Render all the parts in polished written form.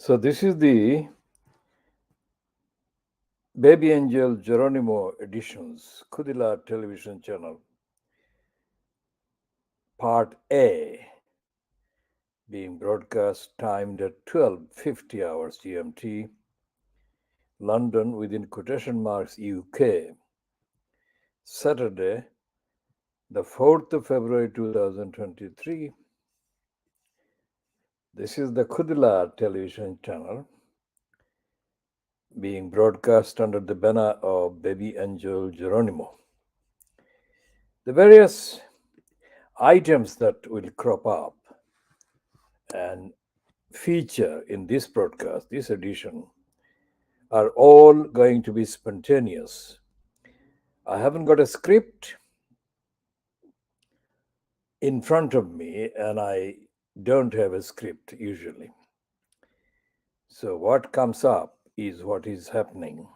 So this is the Baby Angel Geronimo editions, KhoodeelaarTV Television Channel, Part A, being broadcast timed at 12:50 hours GMT, London within quotation marks UK, Saturday, the 4th of February 2023. This is the KhoodeelaarTV Television Channel, being broadcast under the banner of Baby Angel Geronimo. The various items that will crop up and feature in this broadcast, this edition, are all going to be spontaneous. I haven't got a script in front of me, and I don't have a script usually. So what comes up is what is happening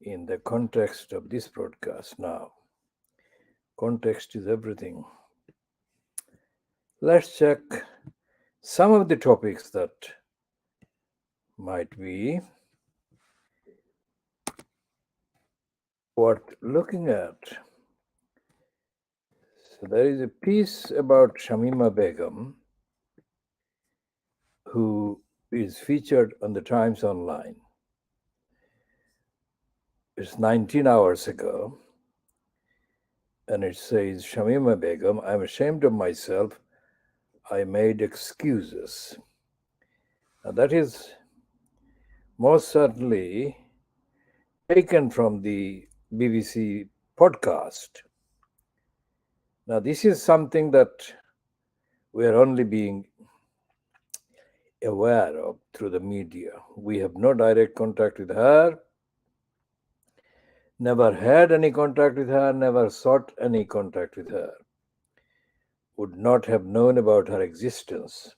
in the context of this broadcast now. Context is everything. Let's check some of the topics that might be worth looking at. So there is a piece about Shamima Begum, who is featured on the Times Online. It's 19 hours ago, and it says, Shamima Begum, I'm ashamed of myself. I made excuses. Now that is most certainly taken from the BBC podcast. Now this is something that we are only being aware of through the media. We have no direct contact with her, never had any contact with her, never sought any contact with her, would not have known about her existence.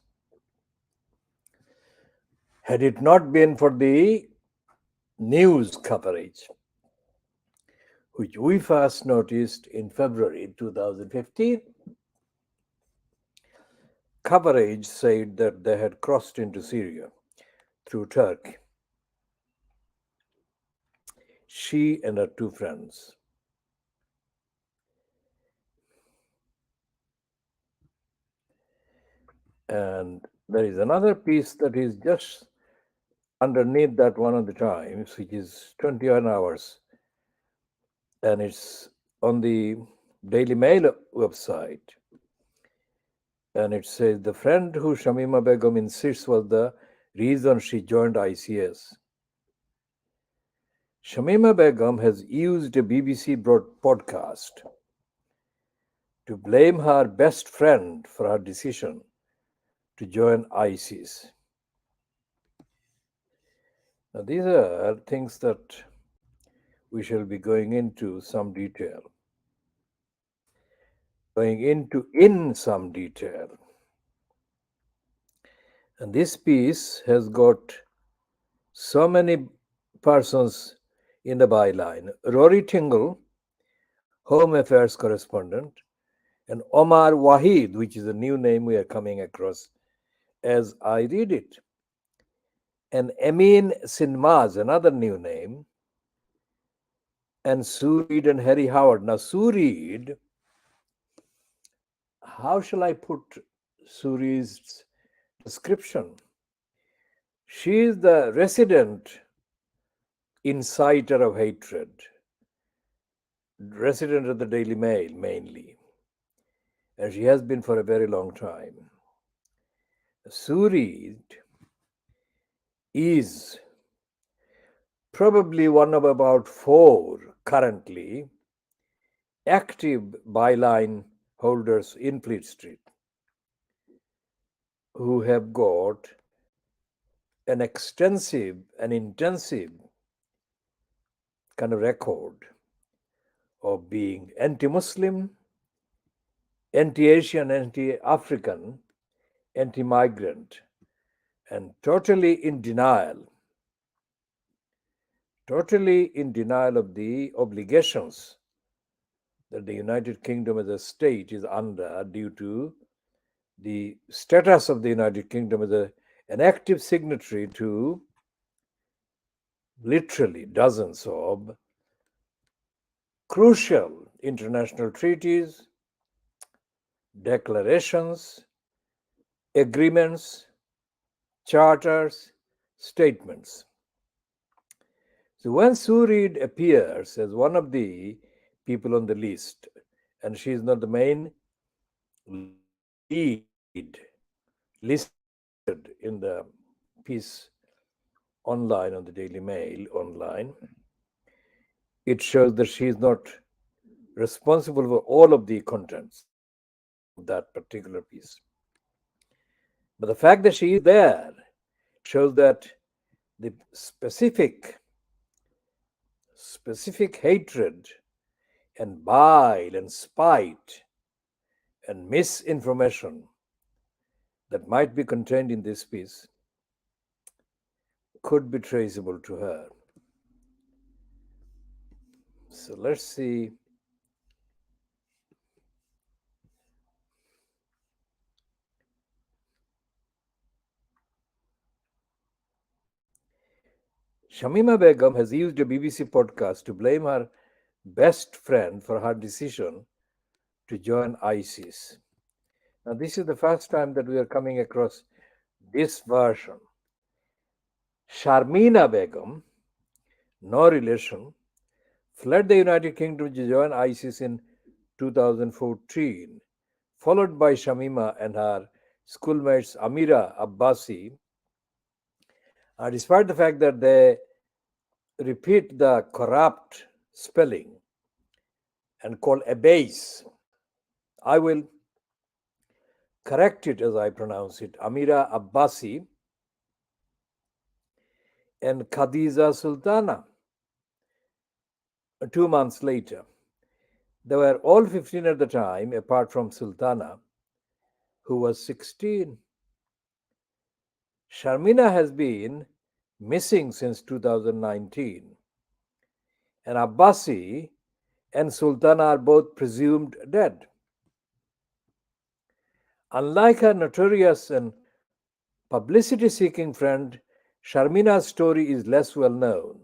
Had it not been for the news coverage, which we first noticed in February 2015, coverage said that they had crossed into Syria through Turkey. She and her two friends. And there is another piece that is just underneath that one of the Times, which is 21 hours, and it's on the Daily Mail website. And it says, the friend who Shamima Begum insists was the reason she joined ICS. Shamima Begum has used a BBC podcast to blame her best friend for her decision to join ISIS. Now, these are things that we shall be going into some detail. In some detail. And this piece has got so many persons in the byline. Rory Tingle, Home Affairs correspondent, and Omar Wahid, which is a new name we are coming across as I read it. And Amin Sinmaz, another new name, and Sue Reed and Harry Howard. Now, Sue Reed, how shall I put Sue Reed's description? She is the resident inciter of hatred, resident of the Daily Mail mainly, and she has been for a very long time. Sue Reed is probably one of about 4 currently active byline holders in Fleet Street who have got an extensive and intensive kind of record of being anti-Muslim, anti-Asian, anti-African, anti-migrant, and totally in denial of the obligations that the United Kingdom as a state is under due to the status of the United Kingdom as a an active signatory to literally dozens of crucial international treaties, declarations, agreements, charters, statements. So when Sue Reed appears as one of the people on the list, and she is not the main lead listed in the piece online on the Daily Mail online, it shows that she is not responsible for all of the contents of that particular piece. But the fact that she is there shows that the specific hatred and bile and spite and misinformation that might be contained in this piece could be traceable to her. So let's see. Shamima Begum has used a BBC podcast to blame her best friend for her decision to join ISIS. Now, this is the first time that we are coming across this version. Sharmina Begum, no relation, fled the United Kingdom to join ISIS in 2014, followed by Shamima and her schoolmates Amira Abbasi. Despite the fact that they repeat the corrupt spelling and call abase, I will correct it as I pronounce it. Amira Abbasi and Khadija Sultana. 2 months later, they were all 15 at the time, apart from Sultana, who was 16. Sharmina has been missing since 2019, and Abbasi and Sultana are both presumed dead. Unlike her notorious and publicity seeking friend, Sharmina's story is less well known,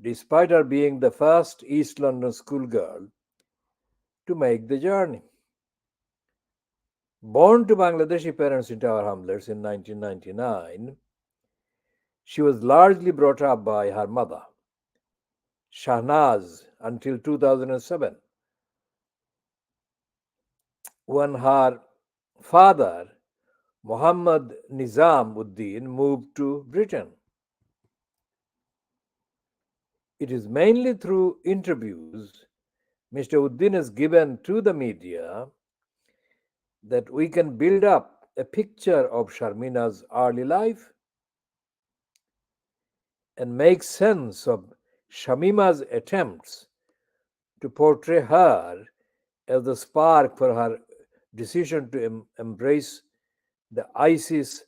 despite her being the first East London schoolgirl to make the journey. Born to Bangladeshi parents in Tower Hamlets in 1999, she was largely brought up by her mother, Shahnaz, until 2007, when her father, Muhammad Nizam Uddin, moved to Britain. It is mainly through interviews Mr. Uddin has given to the media that we can build up a picture of Sharmina's early life and make sense of Shamima's attempts to portray her as the spark for her decision to embrace the ISIS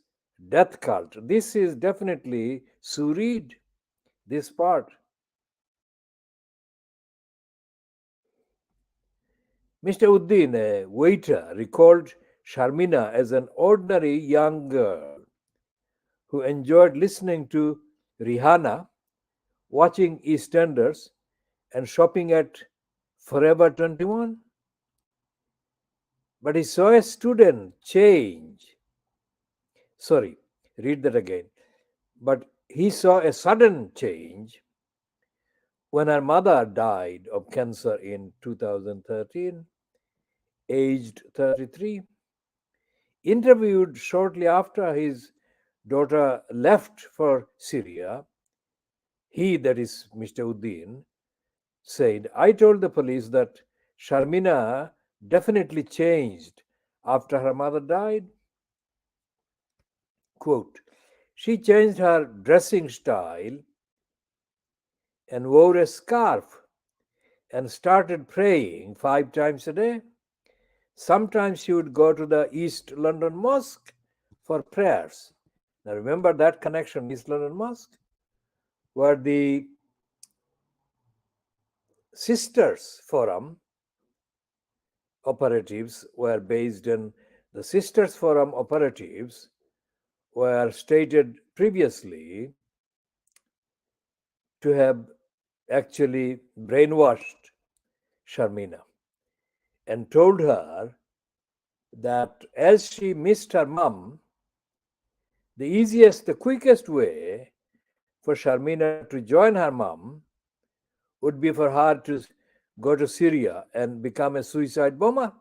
death cult. This is definitely Sue Reed, this part. Mr. Uddin, a waiter, recalled Sharmina as an ordinary young girl who enjoyed listening to Rihanna, watching EastEnders, and shopping at Forever 21. But he saw a student change. Sorry, read that again. But he saw a sudden change when her mother died of cancer in 2013, aged 33. Interviewed shortly after his daughter left for Syria, he, that is Mr. Uddin, said, I told the police that Sharmina definitely changed after her mother died. Quote, she changed her dressing style and wore a scarf and started praying 5 times a day. Sometimes she would go to the East London Mosque for prayers. Now remember that connection, East London Mosque, where the Sisters Forum operatives were based in. The Sisters Forum operatives were stated previously to have actually brainwashed Sharmina and told her that as she missed her mum, the easiest, the quickest way for Sharmina to join her mum would be for her to go to Syria and become a suicide bomber.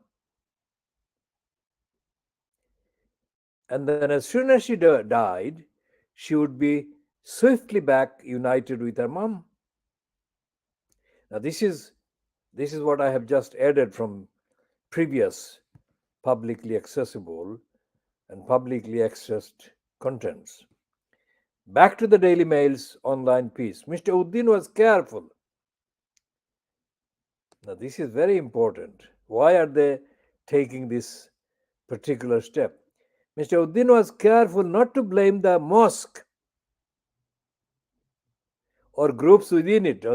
And then, as soon as she died, she would be swiftly back united with her mom. Now, this is what I have just added from previous publicly accessible and publicly accessed contents. Back to the Daily Mail's online piece. Mr. Uddin was careful. Now, this is very important. Why are they taking this particular step? Mr. Uddin was careful not to blame the mosque or groups within it.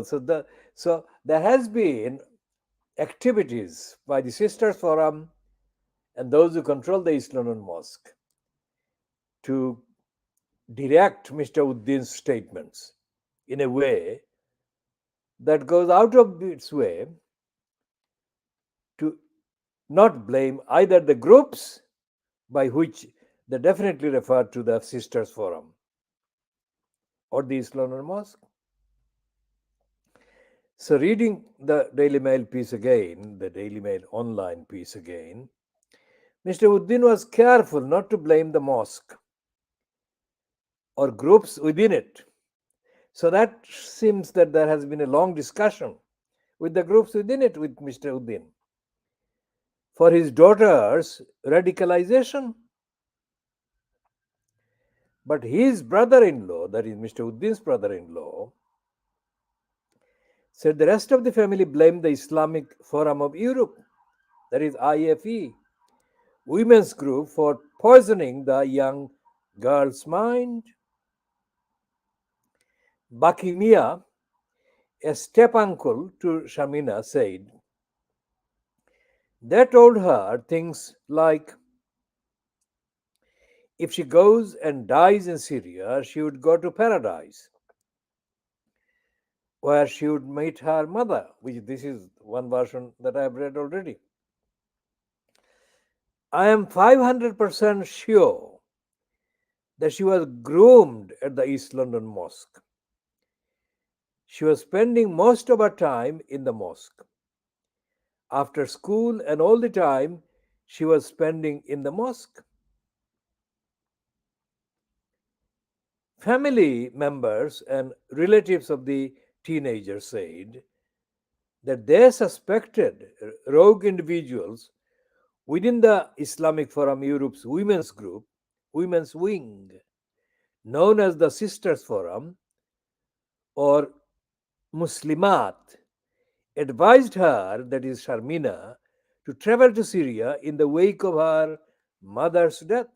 So there has been activities by the Sisters Forum and those who control the East London Mosque to direct Mr. Uddin's statements in a way that goes out of its way to not blame either the groups, by which they definitely refer to the Sisters Forum, or the East London Mosque. So, reading the Daily Mail piece again, the Daily Mail online piece again, Mr. Uddin was careful not to blame the mosque or groups within it. So that seems that there has been a long discussion with the groups within it with Mr. Uddin for his daughter's radicalization. But his brother-in-law, that is Mr. Uddin's brother-in-law, said the rest of the family blamed the Islamic Forum of Europe, that is IFE, women's group, for poisoning the young girl's mind. Baki Mia, a step-uncle to Shamina, said they told her things like, if she goes and dies in Syria, she would go to paradise, where she would meet her mother, which this is one version that I have read already. I am 500% sure that she was groomed at the East London Mosque. She was spending most of her time in the mosque. After school and all the time she was spending in the mosque. Family members and relatives of the teenager said that they suspected rogue individuals within the Islamic Forum Europe's women's group, women's wing, known as the Sisters Forum or Muslimat, advised her, that is Sharmina, to travel to Syria in the wake of her mother's death.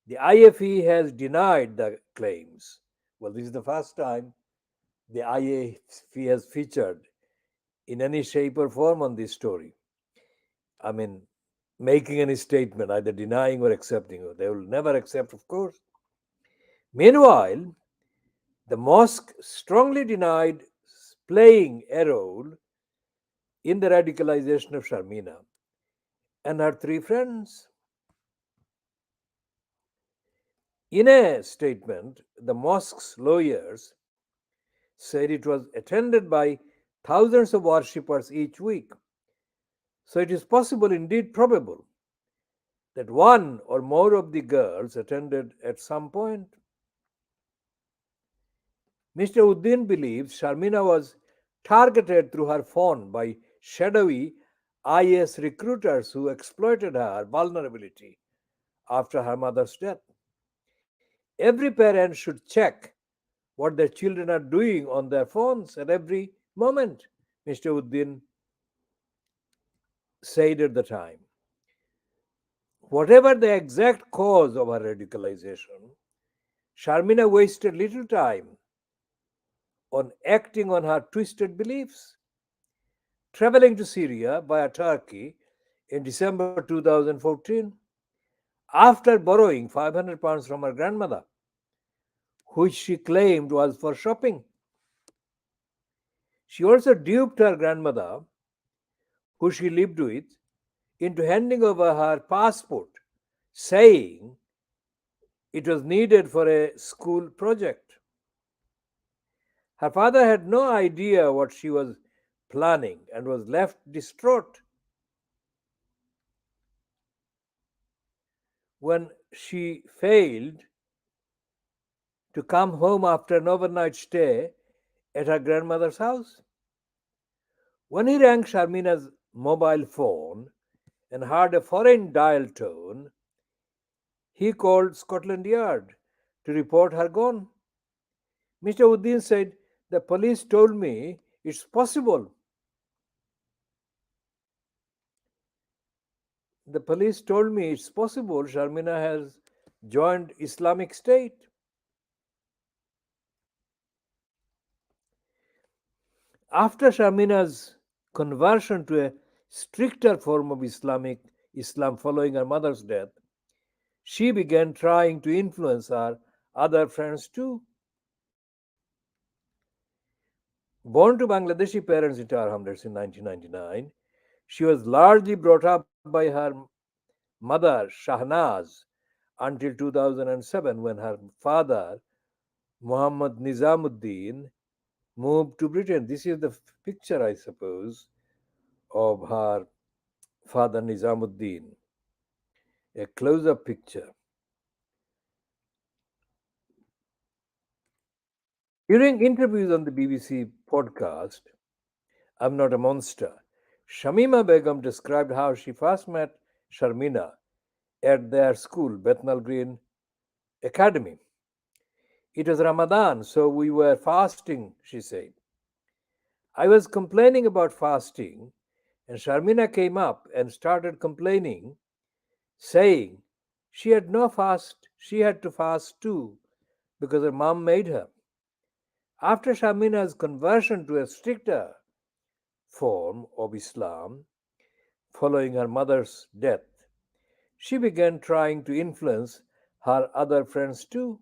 The IFE has denied the claims. Well, this is the first time the IFE has featured in any shape or form on this story. I mean, making any statement, either denying or accepting. They will never accept, of course. Meanwhile, the mosque strongly denied playing a role in the radicalization of Sharmina and her three friends. In a statement, the mosque's lawyers said it was attended by thousands of worshippers each week. So it is possible, indeed probable, that one or more of the girls attended at some point. Mr. Uddin believes Sharmina was targeted through her phone by shadowy IS recruiters who exploited her vulnerability after her mother's death. Every parent should check what their children are doing on their phones at every moment, Mr. Uddin said at the time. Whatever the exact cause of her radicalization, Sharmina wasted little time on acting on her twisted beliefs. Traveling to Syria via Turkey in December 2014, after borrowing £500 from her grandmother, which she claimed was for shopping. She also duped her grandmother, who she lived with, into handing over her passport, saying it was needed for a school project. Her father had no idea what she was planning and was left distraught. When she failed to come home after an overnight stay at her grandmother's house. When he rang Sharmina's mobile phone and heard a foreign dial tone, he called Scotland Yard to report her gone. Mr. Uddin said, "The police told me it's possible. The police told me it's possible Sharmina has joined Islamic State." After Sharmina's conversion to a stricter form of Islam following her mother's death, she began trying to influence her other friends too. Born to Bangladeshi parents in Tower Hamlets in 1999, she was largely brought up by her mother Shahnaz until 2007 when her father Muhammad Nizamuddin moved to Britain. This is the picture, I suppose, of her father Nizamuddin, a close up picture. During interviews on the BBC podcast, I'm Not a Monster, Shamima Begum described how she first met Sharmina at their school, Bethnal Green Academy. It was Ramadan, so we were fasting, she said. I was complaining about fasting, and Sharmina came up and started complaining, saying she had to fast too because her mom made her. After Shamina's conversion to a stricter form of Islam following her mother's death, she began trying to influence her other friends too.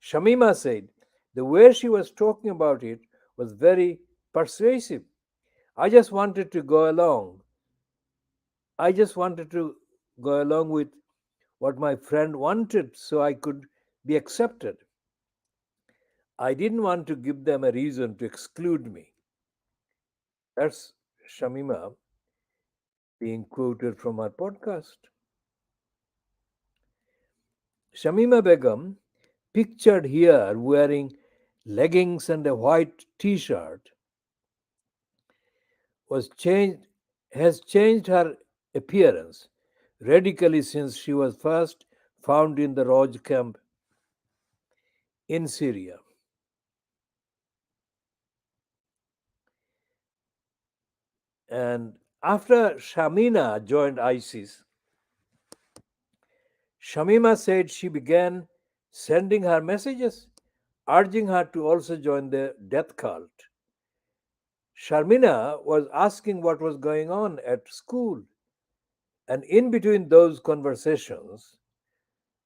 Shamima said the way she was talking about it was very persuasive. I just wanted to go along. I just wanted to go along with what my friend wanted so I could be accepted. I didn't want to give them a reason to exclude me. That's Shamima being quoted from our podcast. Shamima Begum, pictured here wearing leggings and a white t shirt, was changed has changed her appearance radically since she was first found in the Roj camp in Syria. And after Shamina joined ISIS, Shamima said she began sending her messages, urging her to also join the death cult. Sharmina was asking what was going on at school, and in between those conversations,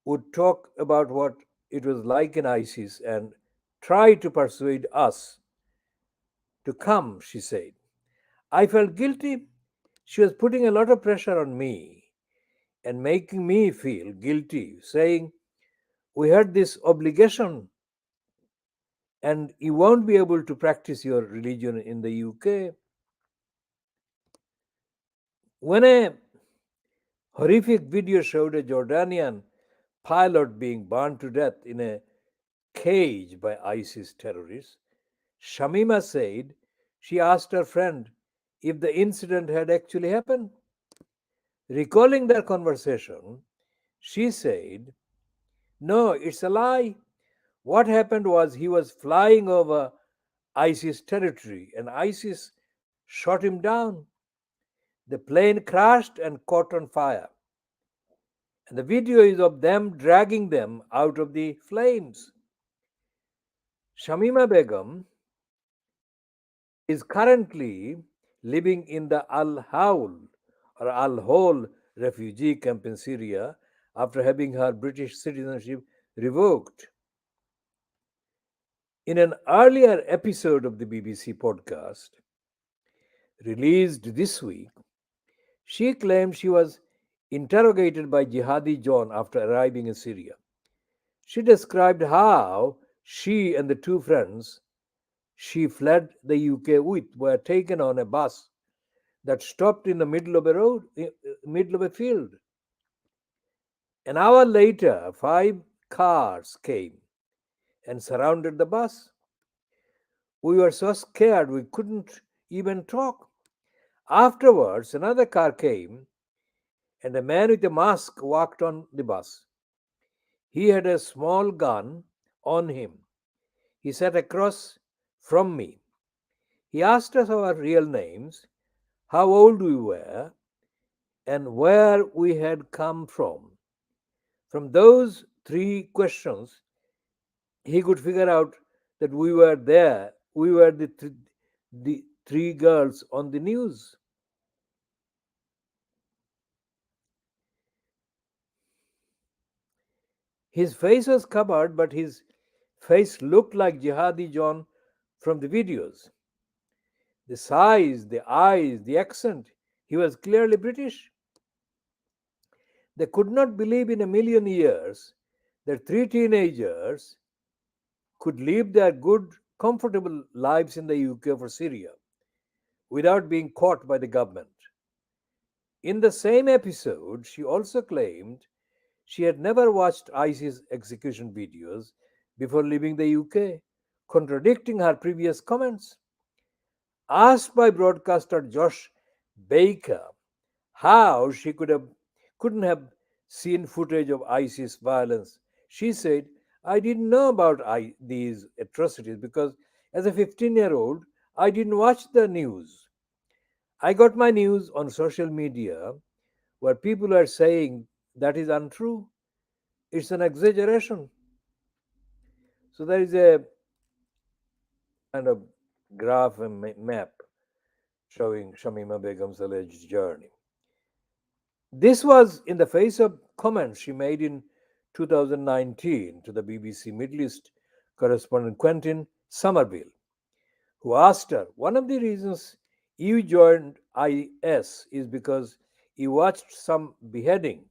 would talk about what it was like in ISIS and try to persuade us to come, she said. I felt guilty. She was putting a lot of pressure on me and making me feel guilty, saying, "We had this obligation and you won't be able to practice your religion in the UK." When a horrific video showed a Jordanian pilot being burned to death in a cage by ISIS terrorists, Shamima said she asked her friend if the incident had actually happened. Recalling their conversation, she said, "No, it's a lie. What happened was he was flying over ISIS territory and ISIS shot him down. The plane crashed and caught on fire. And the video is of them dragging them out of the flames." Shamima Begum is currently living in the Al Hawl or Al Hol refugee camp in Syria after having her British citizenship revoked. In an earlier episode of the BBC podcast, released this week, she claimed she was interrogated by Jihadi John after arriving in Syria. She described how she and the two friends she fled the UK with were taken on a bus that stopped in the middle of a road, middle of a field. An hour later, five cars came and surrounded the bus. We were so scared we couldn't even talk. Afterwards, another car came and a man with a mask walked on the bus. He had a small gun on him. He sat across from me. He asked us our real names, how old we were, and where we had come from. From those three questions, he could figure out that we were there. We were the three girls on the news. His face was covered, but his face looked like Jihadi John from the videos. The size, the eyes, the accent, he was clearly British. They could not believe in a million years that three teenagers could live their good, comfortable lives in the UK for Syria without being caught by the government. In the same episode, she also claimed she had never watched ISIS execution videos before leaving the UK, contradicting her previous comments. Asked by broadcaster Josh Baker how she couldn't have seen footage of ISIS violence, she said, I didn't know about these atrocities because as a 15-year-old, I didn't watch the news. I got my news on social media where people are saying that is untrue. It's an exaggeration. So there is a kind of graph and map showing Shamima Begum's alleged journey. This was in the face of comments she made in 2019 to the BBC Middle East correspondent Quentin Somerville, who asked her, one of the reasons you joined IS is because you watched some beheading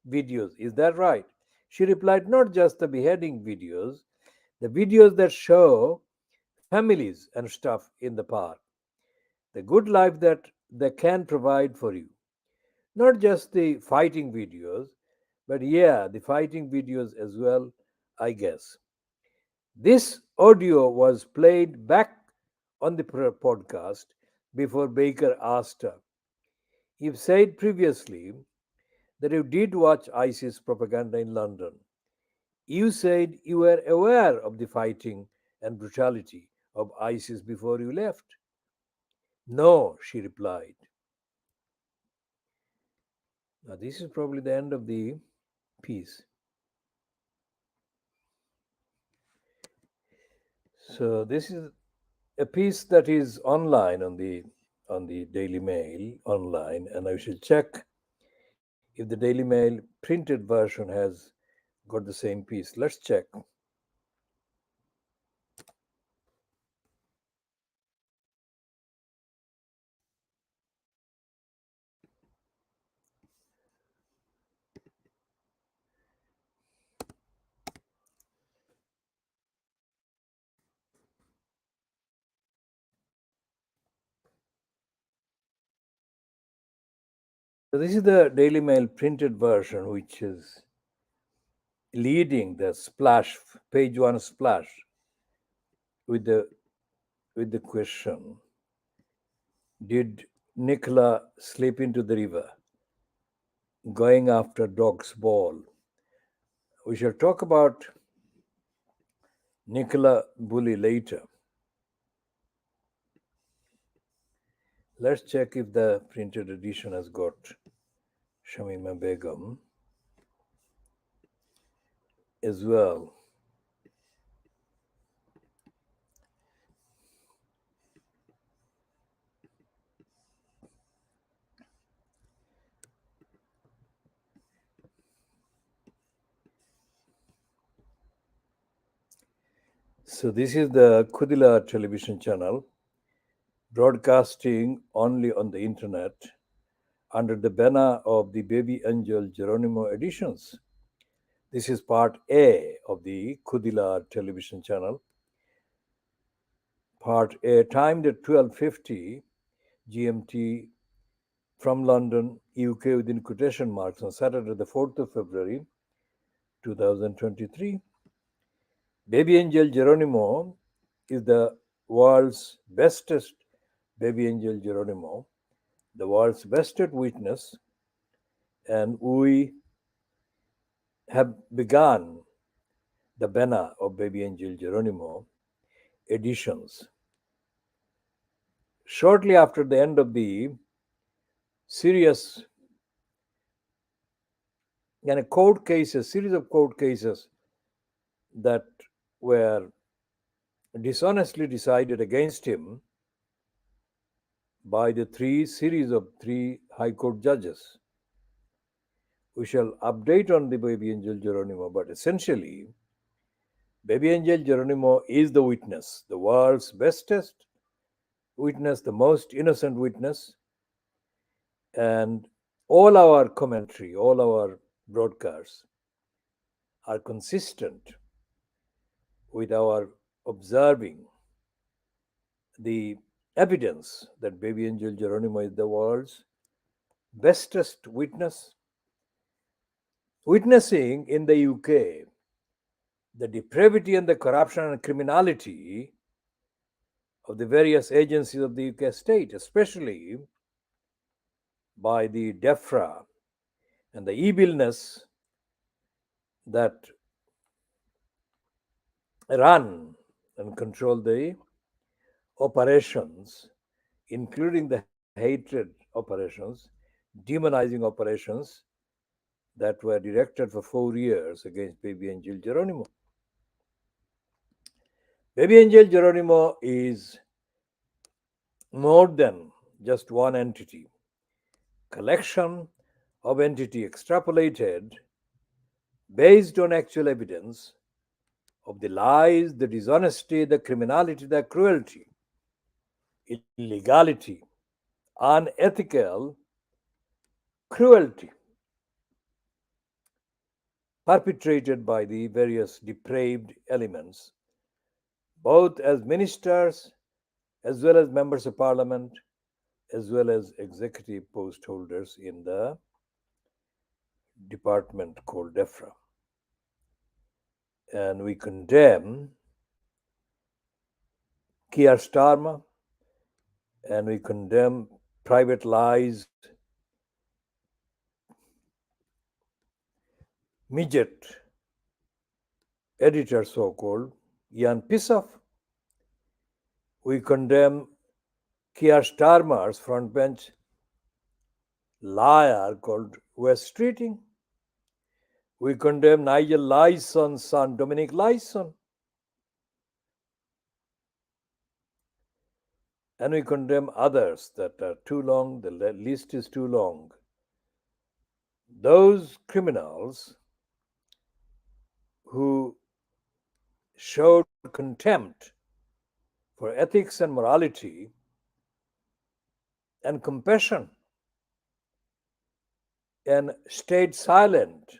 videos. Is that right? She replied, not just the beheading videos, the videos that show families and stuff in the park, the good life that they can provide for you. Not just the fighting videos, but yeah, the fighting videos as well, I guess. This audio was played back on the podcast before Baker asked her. You've said previously that you did watch ISIS propaganda in London. You said you were aware of the fighting and brutality of ISIS before you left. No, she replied. Now, this is probably the end of the piece. So, this is a piece that is online on the Daily Mail online, and I should check if the Daily Mail printed version has got the same piece. Let's check. So this is the Daily Mail printed version, which is leading the splash, page one splash, with the question: did Nicola slip into the river, going after dog's ball? We shall talk about Nicola Bully later. Let's check if the printed edition has got Shamima Begum as well. So, this is the KhoodeelaarTV television channel broadcasting only on the internet under the banner of the Baby Angel Geronimo editions. This is part A of the KhoodeelaarTV television channel. Part A, timed at 12:50 GMT from London, UK, within quotation marks, on Saturday, the 4th of February, 2023. Baby Angel Geronimo is the world's bestest Baby Angel Geronimo, the world's bestest witness, and we have begun the banner of Baby Angel Geronimo editions. Shortly after the end of the serious series of court cases that were dishonestly decided against him by the three High Court judges. We shall update on the Baby Angel Geronimo, but essentially, Baby Angel Geronimo is the witness, the world's bestest witness, the most innocent witness, and all our commentary, all our broadcasts are consistent with our observing the evidence that Baby Angel Geronimo is the world's bestest witness, witnessing in the UK the depravity and the corruption and criminality of the various agencies of the UK state, especially by the DEFRA and the evilness that run and control the operations, including the hatred operations, demonizing operations that were directed for 4 years against Baby Angel Geronimo. Baby Angel Geronimo is more than just one entity, collection of entity extrapolated based on actual evidence of the lies, the dishonesty, the criminality, the cruelty, illegality, unethical cruelty perpetrated by the various depraved elements, both as ministers as well as members of parliament, as well as executive post holders in the department called DEFRA. And we condemn Keir Starmer, and we condemn private lies, midget editor so called, Jan Pissoff. We condemn Keir Starmer's frontbench liar called West Streeting. We condemn Nigel Lyson's son, Dominic Lyson. And we condemn others that are too long, the list is too long. Those criminals who showed contempt for ethics and morality and compassion and stayed silent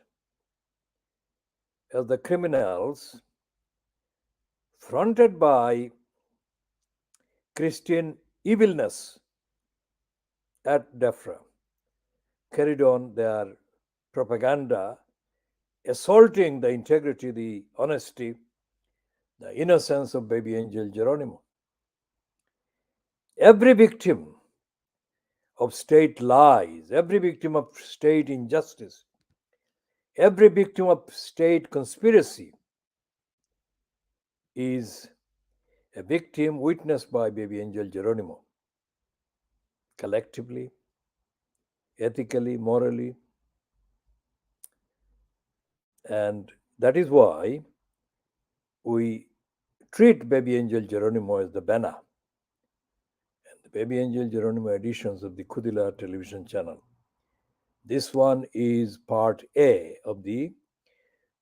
as the criminals fronted by Christian evilness at DEFRA carried on their propaganda, assaulting the integrity, the honesty, the innocence of Baby Angel Geronimo. Every victim of state lies, every victim of state injustice, every victim of state conspiracy is a victim witnessed by Baby Angel Geronimo, collectively, ethically, morally. And that is why we treat Baby Angel Geronimo as the banner. And the Baby Angel Geronimo editions of the KhoodeelaarTV television channel. This one is part A of the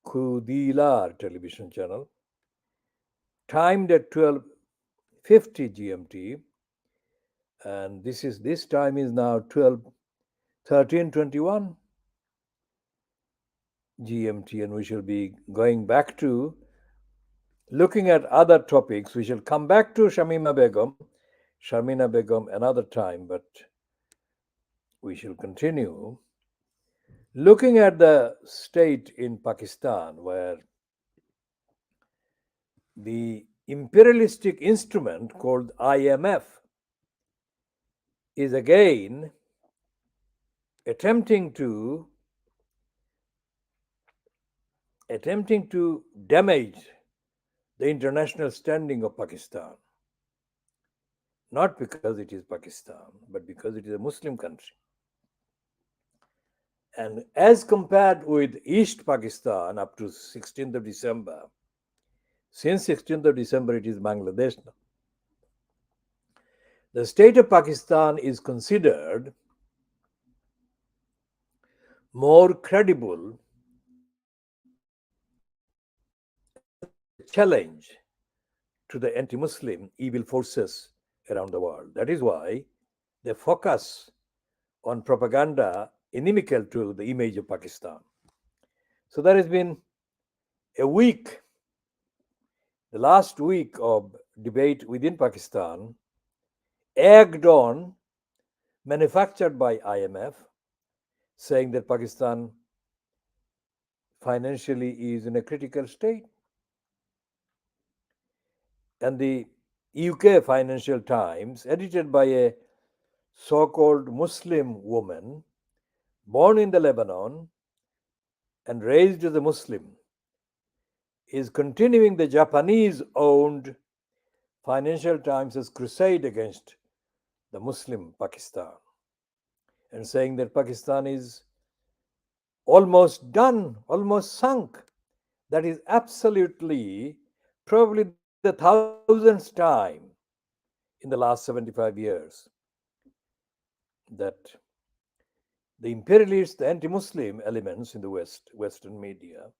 KhoodeelaarTV television channel. timed at 12:50 GMT, and this time is now 13:21 GMT, and we shall be going back to looking at other topics. We shall come back to Shamina Begum another time, but we shall continue looking at the state in Pakistan where the imperialistic instrument called IMF is again attempting to damage the international standing of Pakistan, not because it is Pakistan, but because it is a Muslim country. And as compared with East Pakistan up to 16th of December, since 16th of December it is Bangladesh now. The state of Pakistan is considered more credible as a challenge to the anti Muslim evil forces around the world. That is why they focus on propaganda inimical to the image of Pakistan. So there has been a week, the last week of debate within Pakistan, egged on, manufactured by IMF, saying that Pakistan financially is in a critical state. And the UK Financial Times, edited by a so called Muslim woman born in the Lebanon and raised as a Muslim, is continuing the Japanese owned Financial Times' crusade against the Muslim Pakistan and saying that Pakistan is almost done, almost sunk. That is absolutely, probably the thousandth time in the last 75 years that the imperialists, the anti Muslim elements in the Western media,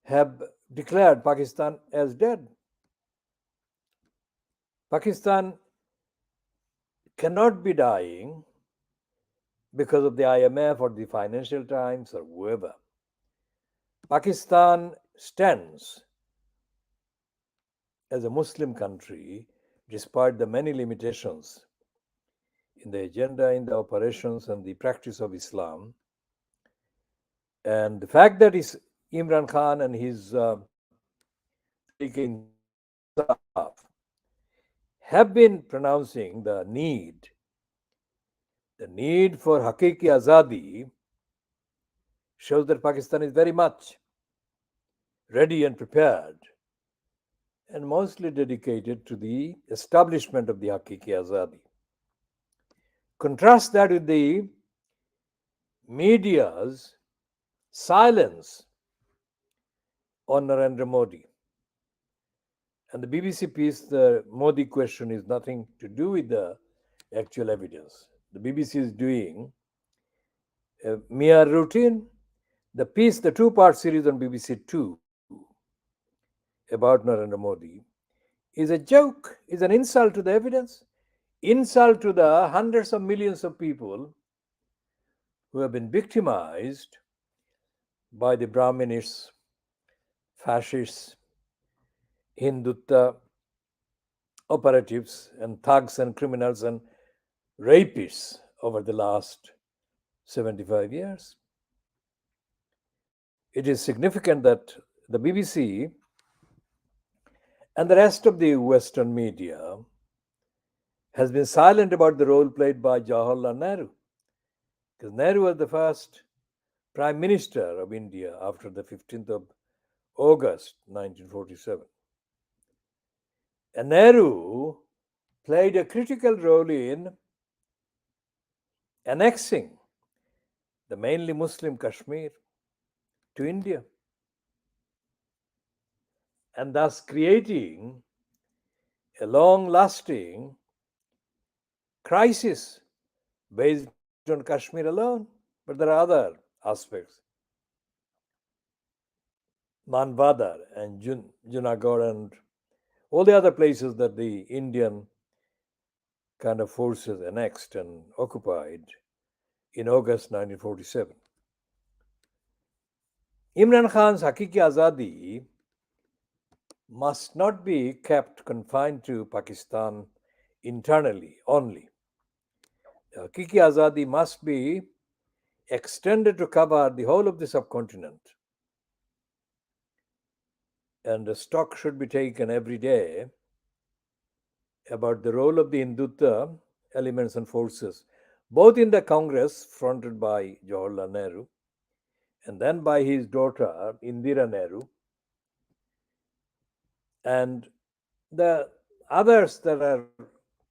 have declared Pakistan as dead. Pakistan cannot be dying because of the IMF or the Financial Times or whoever. Pakistan stands as a Muslim country despite the many limitations in the agenda, in the operations, and the practice of Islam. And the fact that Imran Khan and his staff have been pronouncing the need for Haqiqi Azadi shows that Pakistan is very much ready and prepared and mostly dedicated to the establishment of the Haqiqi Azadi. Contrast that with the media's silence on Narendra Modi. And the BBC piece, the Modi question, is nothing to do with the actual evidence. The BBC is doing a mere routine. The piece, the two-part series on BBC Two about Narendra Modi, is a joke, is an insult to the evidence, insult to the hundreds of millions of people who have been victimized by the Brahminists, fascists, Hindutva operatives, and thugs and criminals and rapists over the last 75 years. It is significant that the BBC and the rest of the Western media has been silent about the role played by Jawaharlal Nehru, because Nehru was the first Prime Minister of India after the 15th of August 1947. And Nehru played a critical role in annexing the mainly Muslim Kashmir to India and thus creating a long lasting crisis based on Kashmir alone. But there are other aspects. Manvadar and Junagadh and all the other places that the Indian kind of forces annexed and occupied in August 1947. Imran Khan's Hakiki Azadi must not be kept confined to Pakistan internally only. Hakiki Azadi must be extended to cover the whole of the subcontinent. And a stock should be taken every day about the role of the Hindutva elements and forces, both in the Congress fronted by Jawaharlal Nehru and then by his daughter Indira Nehru, and the others that are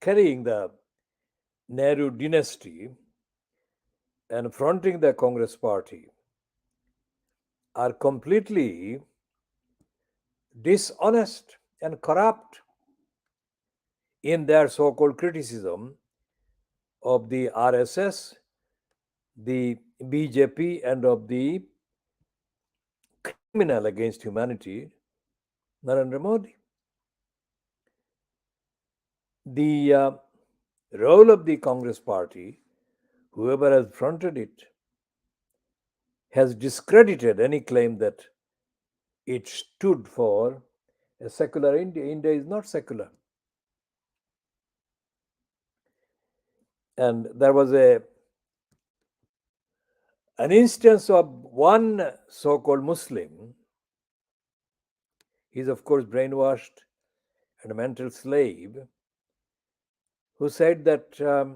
carrying the Nehru dynasty and fronting the Congress party are completely dishonest and corrupt in their so called criticism of the RSS, the BJP, and of the criminal against humanity, Narendra Modi. The role of the Congress party, whoever has fronted it, has discredited any claim that it stood for a secular India. India is not secular. And there was an instance of one so called Muslim. He's, of course, brainwashed and a mental slave, who said that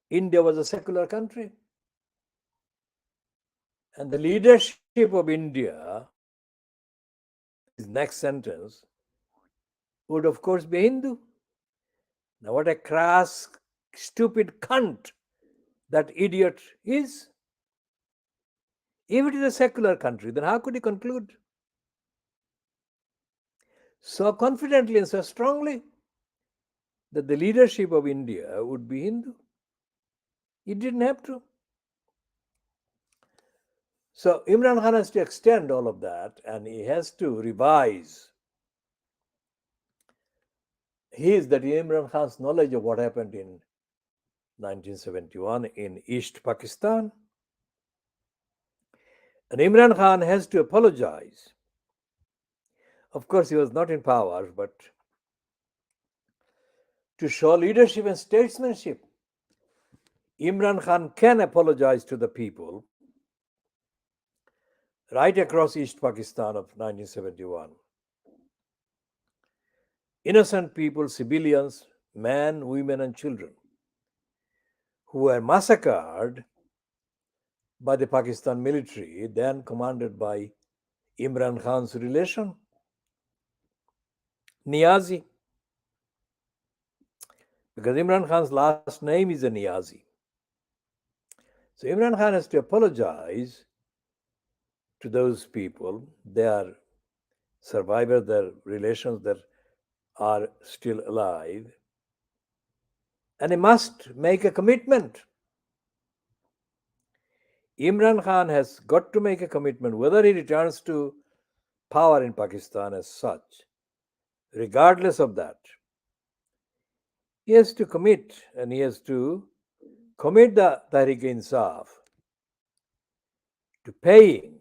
India was a secular country. And the leadership of India, his next sentence, would of course be Hindu. Now, what a crass, stupid cunt that idiot is. If it is a secular country, then how could he conclude so confidently and so strongly that the leadership of India would be Hindu? He didn't have to. So Imran Khan has to extend all of that, and he has to revise Imran Khan's knowledge of what happened in 1971 in East Pakistan. And Imran Khan has to apologize. Of course, he was not in power, but to show leadership and statesmanship, Imran Khan can apologize to the people right across East Pakistan of 1971. Innocent people, civilians, men, women, and children, who were massacred by the Pakistan military, then commanded by Imran Khan's relation, Niazi. Because Imran Khan's last name is a Niazi. So Imran Khan has to apologize to those people. They are survivors, their relations that are still alive. And he must make a commitment. Imran Khan has got to make a commitment whether he returns to power in Pakistan as such. Regardless of that, he has to commit, and he has to commit the Tehreek-e-Insaf to paying,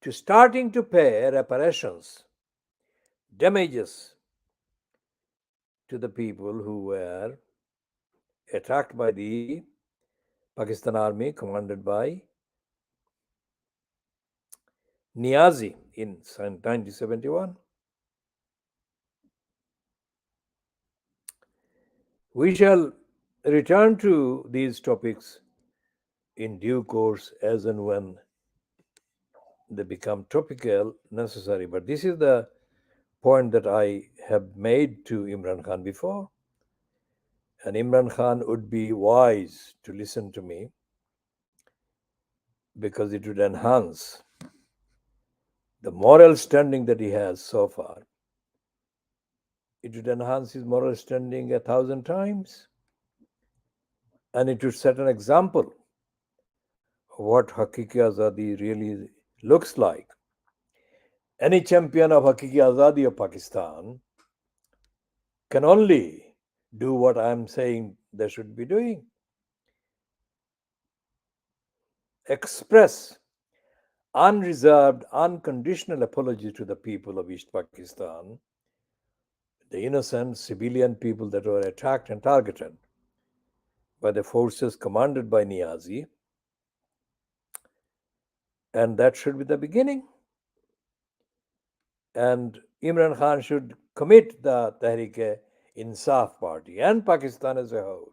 to starting to pay reparations, damages to the people who were attacked by the Pakistan army commanded by Niazi in 1971. We shall return to these topics in due course as and when they become topical necessary. But this is the point that I have made to Imran Khan before. And Imran Khan would be wise to listen to me, because it would enhance the moral standing that he has so far. It would enhance his moral standing 1,000 times. And it would set an example what Hakiki Azadi really looks like. Any champion of Hakiki Azadi of Pakistan can only do what I'm saying they should be doing: express unreserved, unconditional apology to the people of East Pakistan, the innocent civilian people that were attacked and targeted by the forces commanded by Niazi, and that should be the beginning. And Imran Khan should commit the Tehreek-e-Insaf party and Pakistan as a whole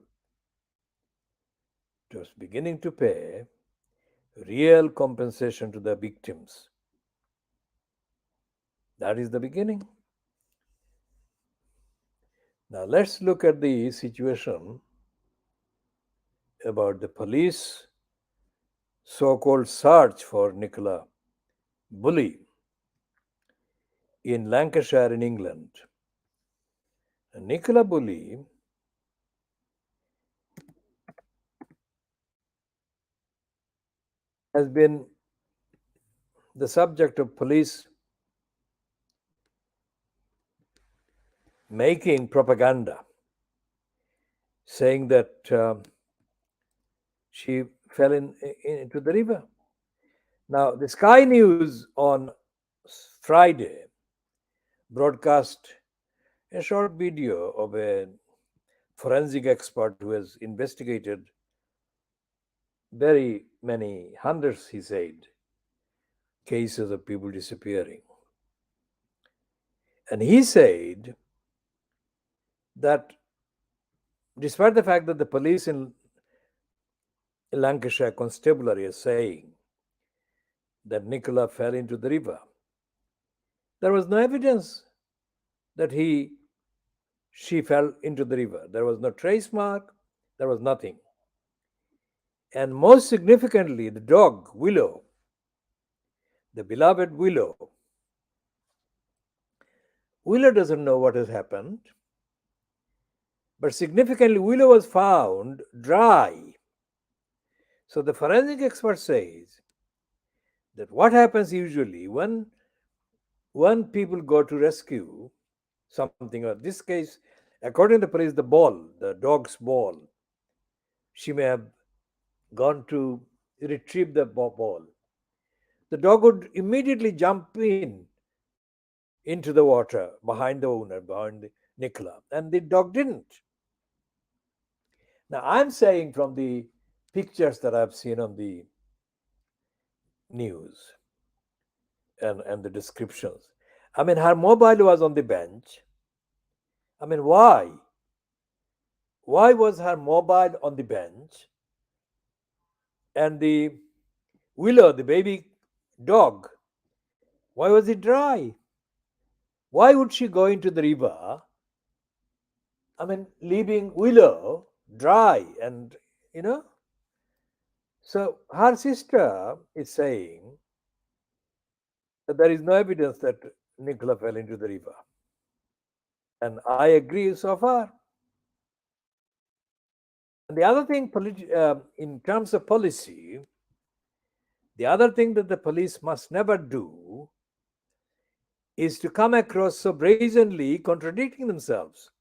to beginning to pay real compensation to the victims. That is the beginning. Now let's look at the situation about the police so-called search for Nicola Bulley in Lancashire in England. Nicola Bulley has been the subject of police making propaganda, saying that she fell into the river. Now, the Sky News on Friday broadcast a short video of a forensic expert who has investigated very many hundreds, he said, cases of people disappearing. And he said that despite the fact that the police in Lancashire Constabulary is saying that Nicola fell into the river, there was no evidence that she fell into the river. There was no trace mark, there was nothing. And most significantly, the dog, Willow, the beloved Willow, Willow doesn't know what has happened, but significantly, Willow was found dry. So the forensic expert says that what happens usually when people go to rescue something, or this case, according to the police, the dog's ball, she may have gone to retrieve the ball. The dog would immediately jump into the water behind the owner, behind Nicola, and the dog didn't. Now, I'm saying from the pictures that I've seen on the news and the descriptions, I mean, her mobile was on the bench. I mean, why? Why was her mobile on the bench and the Willow, the baby dog, why was it dry? Why would she go into the river? I mean, leaving Willow dry and, you know. So her sister is saying that there is no evidence that Nicola fell into the river. And I agree so far. And the other thing, in terms of policy, the other thing that the police must never do is to come across so brazenly contradicting themselves.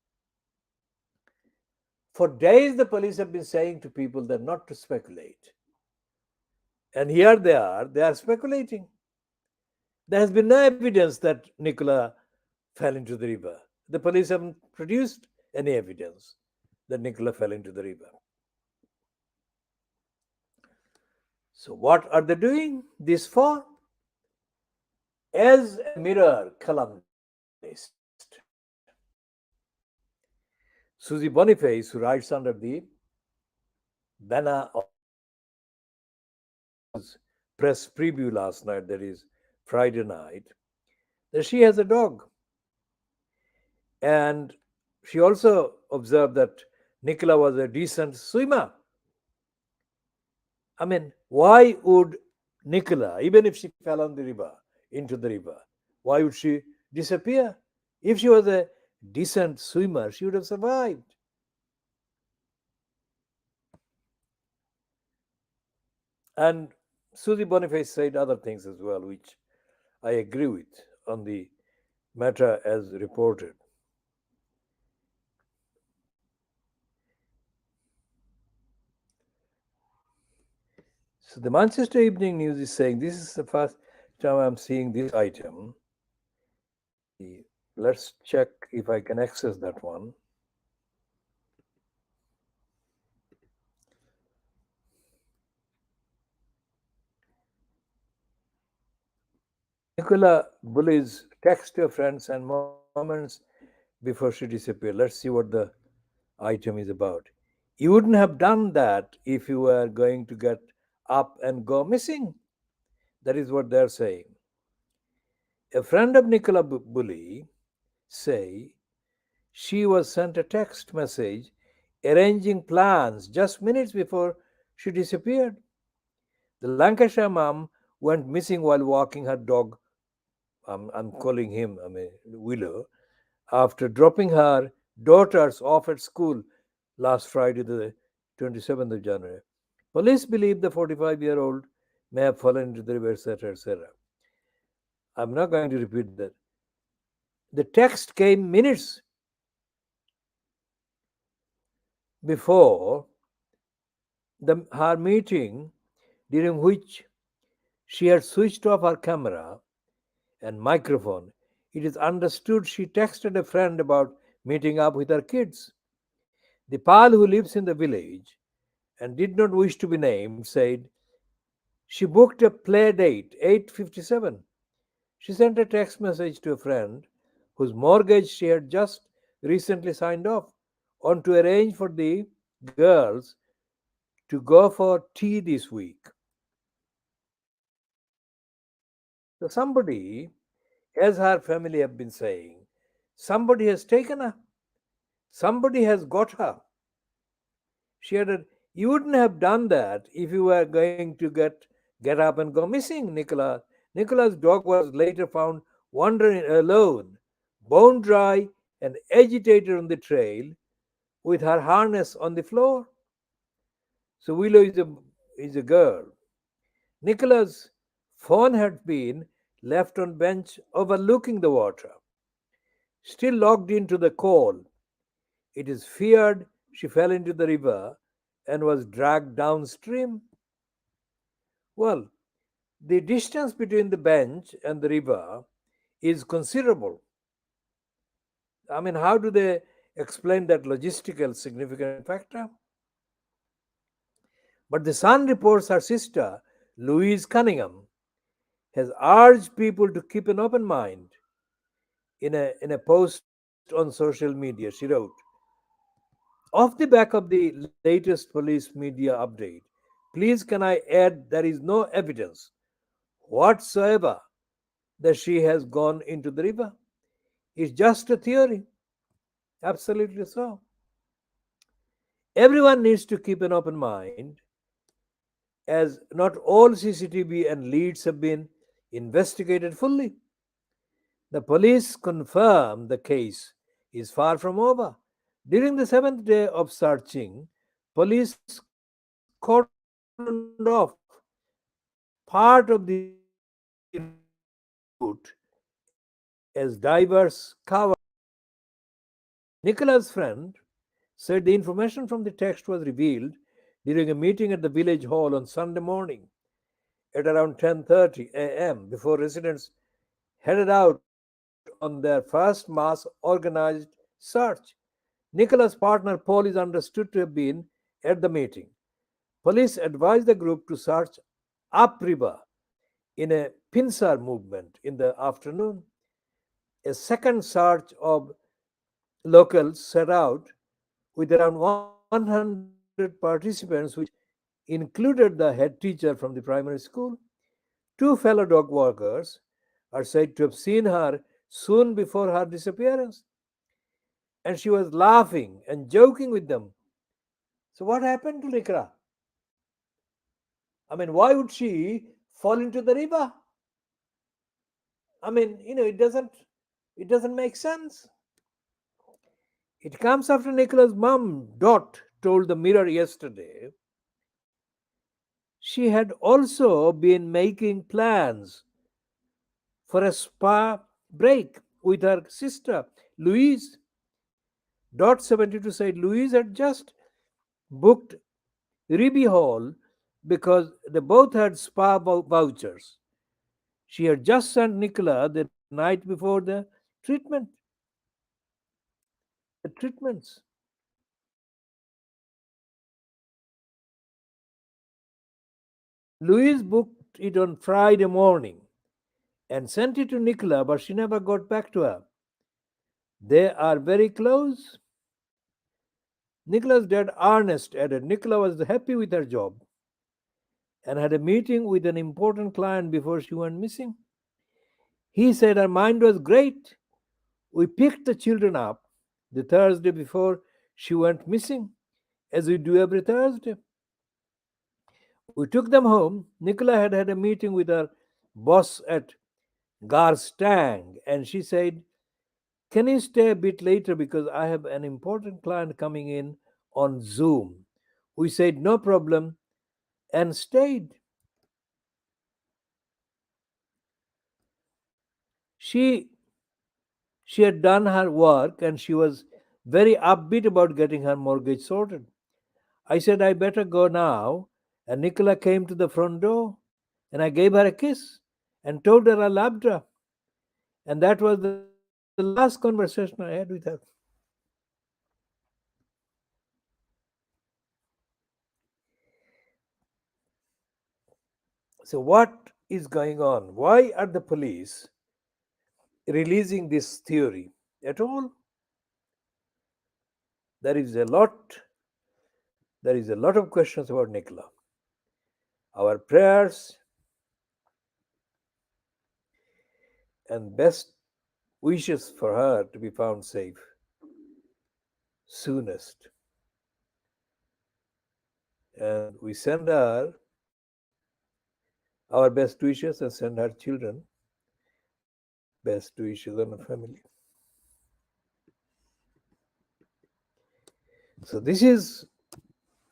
For days, the police have been saying to people that not to speculate. And here they are speculating. There has been no evidence that Nicola fell into the river. The police haven't produced any evidence that Nicola fell into the river. So, what are they doing this for? As a mirror columnist, Susie Boniface, who writes under the banner of press preview last night, that is Friday night, that she has a dog. And she also observed that Nicola was a decent swimmer. I mean, why would Nicola, even if she fell into the river, why would she disappear? If she was a decent swimmer, she would have survived. And Susie Boniface said other things as well, which I agree with on the matter as reported. So the Manchester Evening News is saying this is the first time I'm seeing this item. Let's check if I can access that one. Nicola bullies text her friends and moments before she disappeared. Let's see what the item is about. You wouldn't have done that if you were going to get up and go missing. That is what they're saying. A friend of Nicola Bully say she was sent a text message arranging plans just minutes before she disappeared. The Lancashire mom went missing while walking her dog. I'm calling him, Willow, after dropping her daughters off at school last Friday, the 27th of January. Police believe the 45-year-old may have fallen into the river, etc., etc. I'm not going to repeat that. The text came minutes before her meeting, during which she had switched off her camera and microphone. It is understood she texted a friend about meeting up with her kids. The pal who lives in the village and did not wish to be named said she booked a play date 8:57. She sent a text message to a friend whose mortgage she had just recently signed off on to arrange for the girls to go for tea this week. So somebody, as her family have been saying, somebody has taken her. Somebody has got her. She added, you wouldn't have done that if you were going to get up and go missing, Nicola. Nicola's dog was later found wandering alone, bone dry and agitated on the trail with her harness on the floor. So Willow is a girl. Nicola's phone had been left on bench overlooking the water, still logged into the coal. It is feared she fell into the river and was dragged downstream. Well, the distance between the bench and the river is considerable. How do they explain that logistical significant factor? But the Sun reports her sister, Louise Cunningham, has urged people to keep an open mind. In a post on social media, she wrote, off the back of the latest police media update, please can I add there is no evidence whatsoever that she has gone into the river. It's just a theory. Absolutely so. Everyone needs to keep an open mind as not all CCTV and leads have been investigated fully. The police confirm the case is far from over. During the seventh day of searching, police cordoned off part of the route as divers covered the area. Nicola's friend said the information from the text was revealed during a meeting at the village hall on Sunday morning at around 10:30 a.m. before residents headed out on their first mass organized search. Nicola's partner Paul is understood to have been at the meeting. Police advised the group to search upriver in a pincer movement in the afternoon. A second search of locals set out with around 100 participants, which included the head teacher from the primary school. Two fellow dog walkers are said to have seen her soon before her disappearance, and she was laughing and joking with them. So, what happened to Likra? Why would she fall into the river? It doesn't make sense. It comes after Nicola's mom, Dot, told the Mirror yesterday She had also been making plans for a spa break with her sister, Louise. Dot 72 said Louise had just booked Ribby Hall because they both had spa vouchers. She had just sent Nicola the night before treatment, the treatments. Louise booked it on Friday morning and sent it to Nicola, but she never got back to her. They are very close. Nicola's dad, Ernest, added Nicola was happy with her job and had a meeting with an important client before she went missing. He said her mind was great. We picked the children up the Thursday before she went missing, as we do every Thursday. We took them home. Nicola had had a meeting with her boss at Garstang, and she said, "Can you stay a bit later because I have an important client coming in on Zoom?" We said, "No problem," and stayed. She she had done her work and she was very upbeat about getting her mortgage sorted. I said, "I better go now." And Nicola came to the front door and I gave her a kiss and told her I loved her. And that was the last conversation I had with her. So, what is going on? Why are the police releasing this theory at all? There is a lot, there is a lot of questions about Nicola. Our prayers and best wishes for her to be found safe soonest. And we send her our best wishes and send her children best wishes and her family. So this is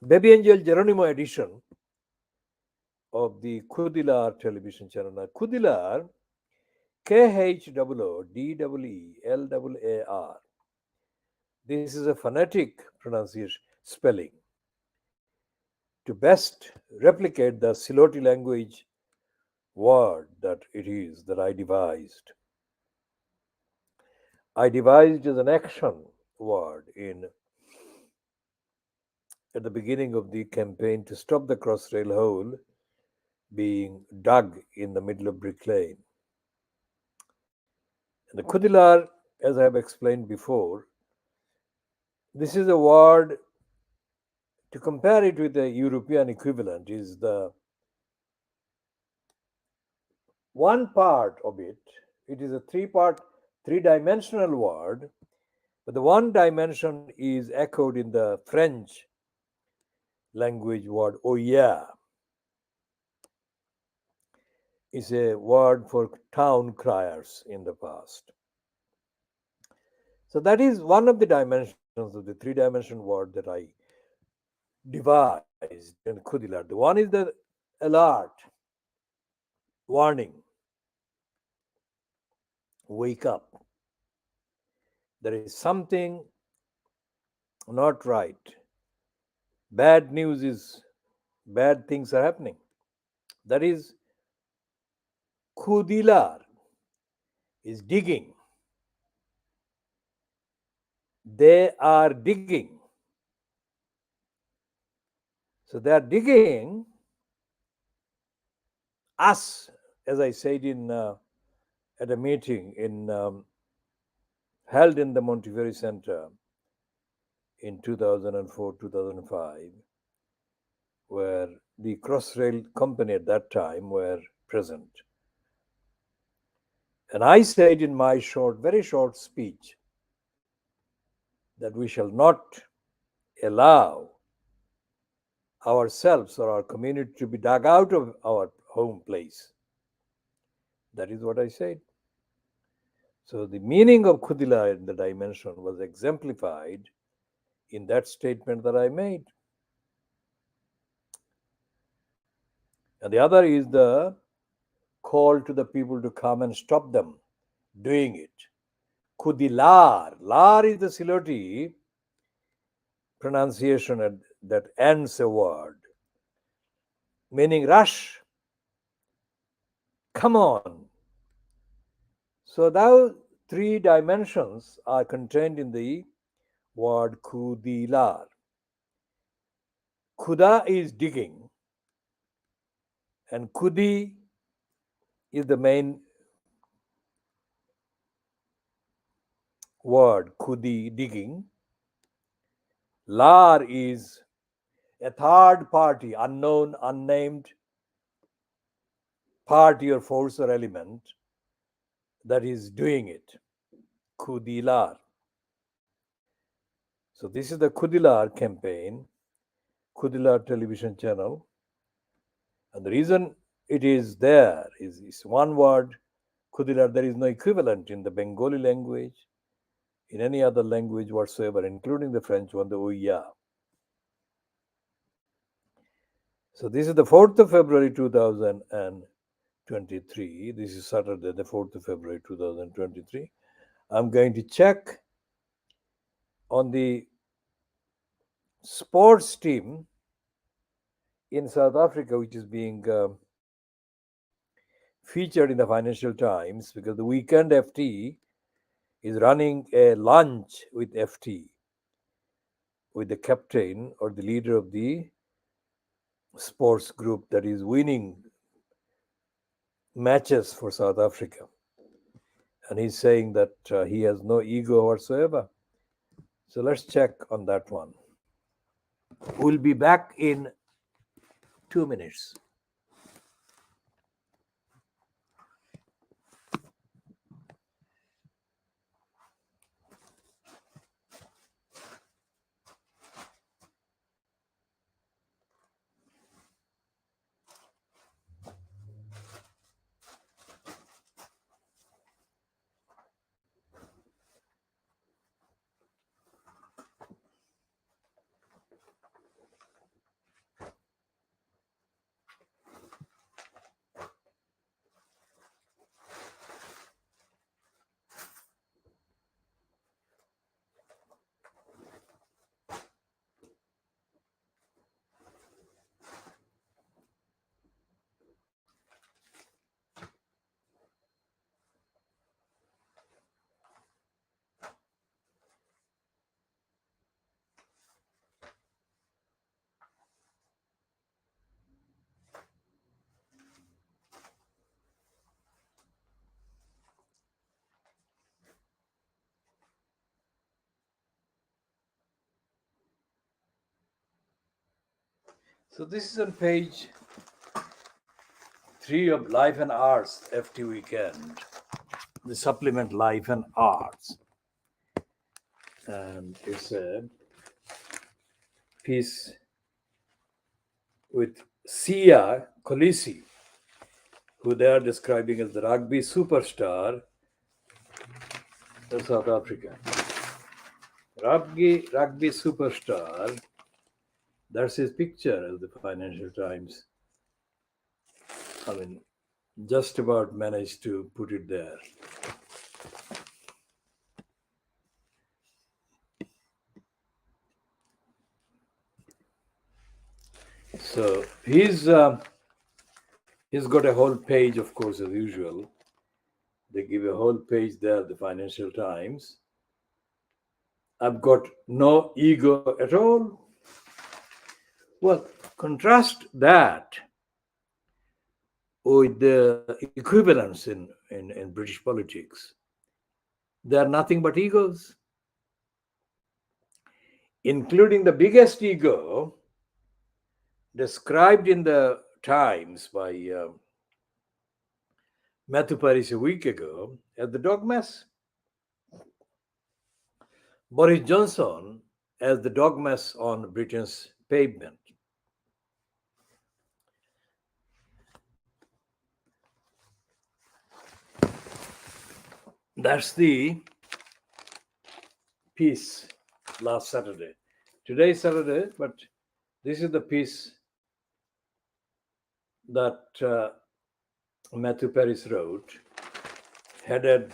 Baby Angel Geronimo edition of the Khoodeelaar television channel. Now, Khoodeelaar, Khoodeelaar. This is a phonetic pronunciation spelling to best replicate the Siloti language word that it is that I devised. I devised as an action word in at the beginning of the campaign to stop the Crossrail hole being dug in the middle of Brick Lane. And the Khoodeelaar, as I have explained before, this is a word to compare it with the European equivalent is the one part of it. It is a three-dimensional word, but the one dimension is echoed in the French language word "oh yeah." Is a word for town criers in the past. So that is one of the dimensions of the three-dimensional word that I devised in Khoodeelaar. The one is the alert, warning, wake up. There is something not right. Bad news is bad things are happening. That is Khoodeelaar is digging. They are digging. So they are digging us, as I said in at a meeting in held in the Montefiore Center in 2004 2005, where the Crossrail Company at that time were present. And I said in my very short speech, that we shall not allow ourselves or our community to be dug out of our home place. That is what I said. So the meaning of Khoodeelaar in the dimension was exemplified in that statement that I made. And the other is the call to the people to come and stop them doing it. Khoodeelaar. Lar is the Siloti pronunciation that ends a word, meaning rush, come on. So now three dimensions are contained in the word Khoodeelaar. Khuda is digging, and Khudi is the main word, Khudi, digging. Lar is a third party, unknown, unnamed party or force or element that is doing it. Khoodeelaar. So this is the Khoodeelaar campaign, Khoodeelaar television channel. And the reason it is there is one word, Khoodeelaar. There is no equivalent in the Bengali language, in any other language whatsoever, including the French one, the Ouya. So this is the 4th of February 2023. This is Saturday, the 4th of February 2023. I'm going to check on the sports team in South Africa, which is being featured in the Financial Times, because the Weekend FT is running a lunch with FT, with the captain or the leader of the sports group that is winning matches for South Africa. And he's saying that he has no ego whatsoever. So let's check on that one. We'll be back in 2 minutes. So this is on page 3 of Life and Arts FT Weekend, the supplement Life and Arts. And it's a piece with Sia Kolisi, who they are describing as the rugby superstar of South Africa. Rugby superstar, that's his picture, as the Financial Times, I mean, just about managed to put it there. So he's got a whole page, of course, as usual. They give a whole page there, the Financial Times. I've got no ego at all. Well, contrast that with the equivalents in British politics. They are nothing but egos, including the biggest ego described in the Times by Matthew Paris a week ago as the dog mess. Boris Johnson as the dog mess on Britain's pavement. That's the piece last Saturday. Today is Saturday, but this is the piece that Matthew Paris wrote, headed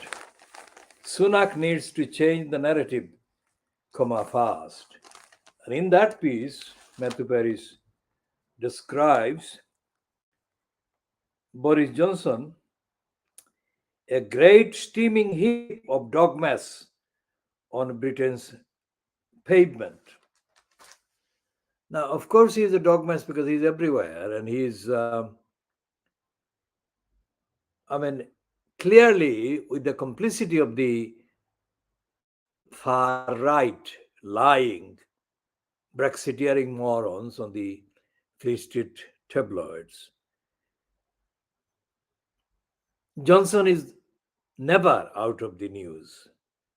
Sunak needs to change the narrative, fast. And in that piece, Matthew Paris describes Boris Johnson, a great steaming heap of dogmas on Britain's pavement. Now, of course, he is a dogmas because he's everywhere, and I mean, clearly with the complicity of the far right, lying, Brexiteering morons on the Free Street tabloids. Johnson is never out of the news.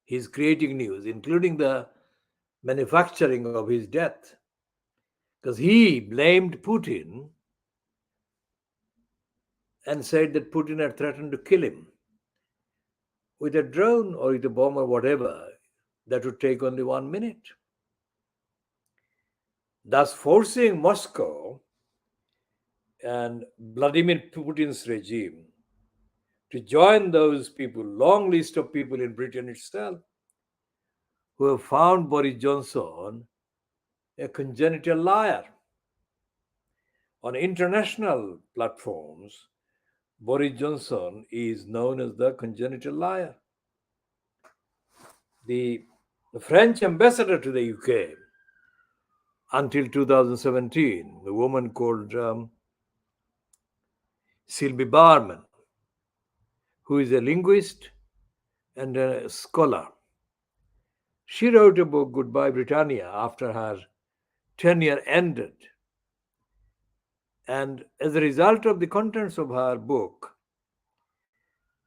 He's creating news, including the manufacturing of his death, because he blamed Putin and said that Putin had threatened to kill him with a drone or with a bomb or whatever that would take only 1 minute, thus forcing Moscow and Vladimir Putin's regime to join those people, long list of people in Britain itself, who have found Boris Johnson a congenital liar. On international platforms, Boris Johnson is known as the congenital liar. The French ambassador to the UK until 2017, a woman called Sylvie Barman, who is a linguist and a scholar. She wrote a book, Goodbye Britannia, after her tenure ended. And as a result of the contents of her book,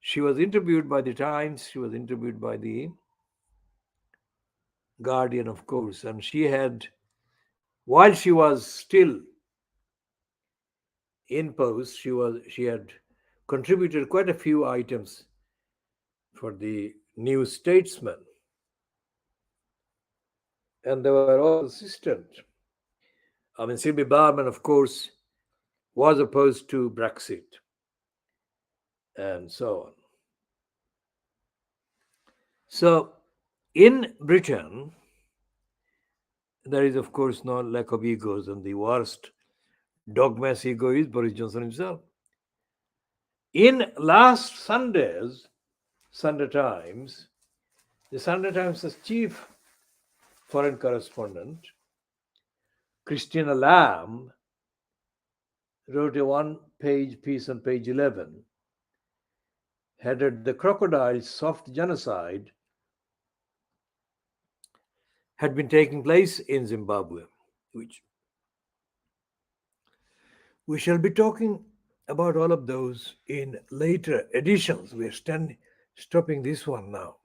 she was interviewed by the Times, she was interviewed by the Guardian, of course, and she had, while she was still in post, she had contributed quite a few items for the New Statesman, and they were all consistent. I mean, Sylvie Barman, of course, was opposed to Brexit and so on. So, in Britain, there is, of course, no lack of egos, and the worst dogma's ego is Boris Johnson himself. In last Sunday's Sunday Times, the Sunday Times' chief foreign correspondent, Christina Lamb, wrote a one-page piece on page 11, headed "The Crocodile's Soft Genocide had been taking place in Zimbabwe," which we shall be talking about all of those in later editions. We are stopping this one now.